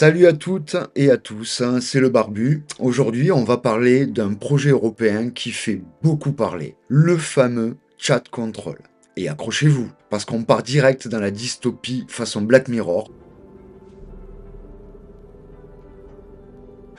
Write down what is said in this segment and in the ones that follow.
Salut à toutes et à tous, c'est le Barbu. Aujourd'hui, on va parler d'un projet européen qui fait beaucoup parler, le fameux Chat Control. Et accrochez-vous, parce qu'on part direct dans la dystopie façon Black Mirror.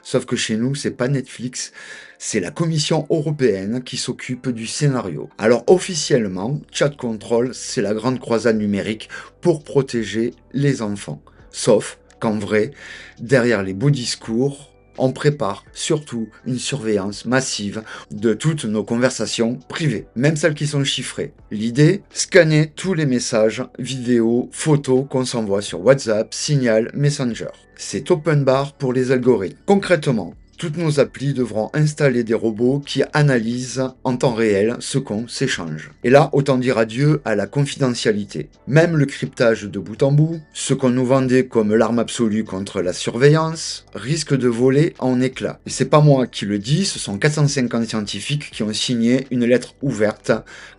Sauf que chez nous, c'est pas Netflix, c'est la Commission européenne qui s'occupe du scénario. Alors officiellement, Chat Control, c'est la grande croisade numérique pour protéger les enfants. Sauf qu'en vrai, derrière les beaux discours, on prépare surtout une surveillance massive de toutes nos conversations privées, même celles qui sont chiffrées. L'idée, scanner tous les messages, vidéos, photos qu'on s'envoie sur WhatsApp, Signal, Messenger. C'est open bar pour les algorithmes. Concrètement, toutes nos applis devront installer des robots qui analysent en temps réel ce qu'on s'échange. Et là, autant dire adieu à la confidentialité. Même le cryptage de bout en bout, ce qu'on nous vendait comme l'arme absolue contre la surveillance, risque de voler en éclats. Et c'est pas moi qui le dis, ce sont 450 scientifiques qui ont signé une lettre ouverte,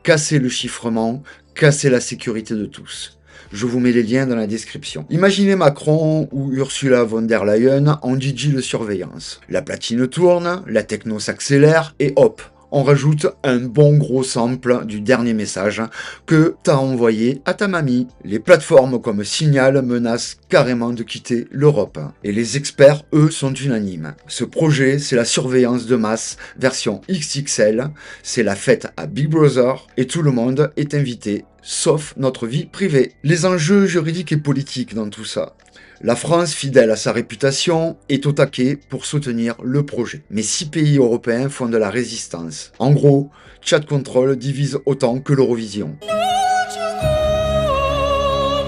casser le chiffrement, casser la sécurité de tous. Je vous mets les liens dans la description. Imaginez Macron ou Ursula von der Leyen en DJ de surveillance. La platine tourne, la techno s'accélère et hop, on rajoute un bon gros sample du dernier message que t'as envoyé à ta mamie. Les plateformes comme Signal menacent carrément de quitter l'Europe. Et les experts, eux, sont unanimes. Ce projet, c'est la surveillance de masse version XXL. C'est la fête à Big Brother et tout le monde est invité, sauf notre vie privée. Les enjeux juridiques et politiques dans tout ça. La France, fidèle à sa réputation, est au taquet pour soutenir le projet. Mais 6 pays européens font de la résistance. En gros, Chat Control divise autant que l'Eurovision.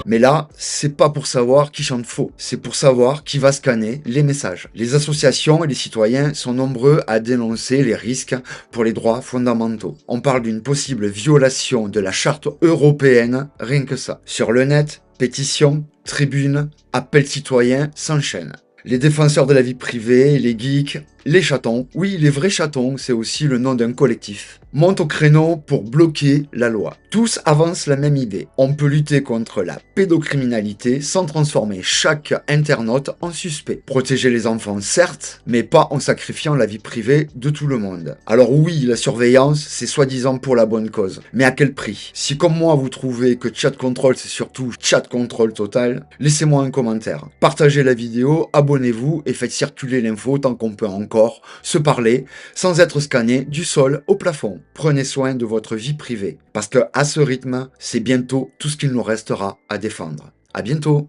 Mais là, c'est pas pour savoir qui chante faux, c'est pour savoir qui va scanner les messages. Les associations et les citoyens sont nombreux à dénoncer les risques pour les droits fondamentaux. On parle d'une possible violation de la charte européenne, rien que ça. Sur le net, pétitions, tribunes, appels citoyens s'enchaînent. Les défenseurs de la vie privée, les geeks, les chatons, oui, les vrais chatons, c'est aussi le nom d'un collectif, montent au créneau pour bloquer la loi. Tous avancent la même idée. On peut lutter contre la pédocriminalité sans transformer chaque internaute en suspect. Protéger les enfants, certes, mais pas en sacrifiant la vie privée de tout le monde. Alors oui, la surveillance, c'est soi-disant pour la bonne cause. Mais à quel prix? Si comme moi vous trouvez que Chat Control c'est surtout Chat Control total, laissez-moi un commentaire. Partagez la vidéo, abonnez-vous et faites circuler l'info tant qu'on peut encore se parler sans être scanné du sol au plafond. Prenez soin de votre vie privée parce que à ce rythme, c'est bientôt tout ce qu'il nous restera à défendre. À bientôt.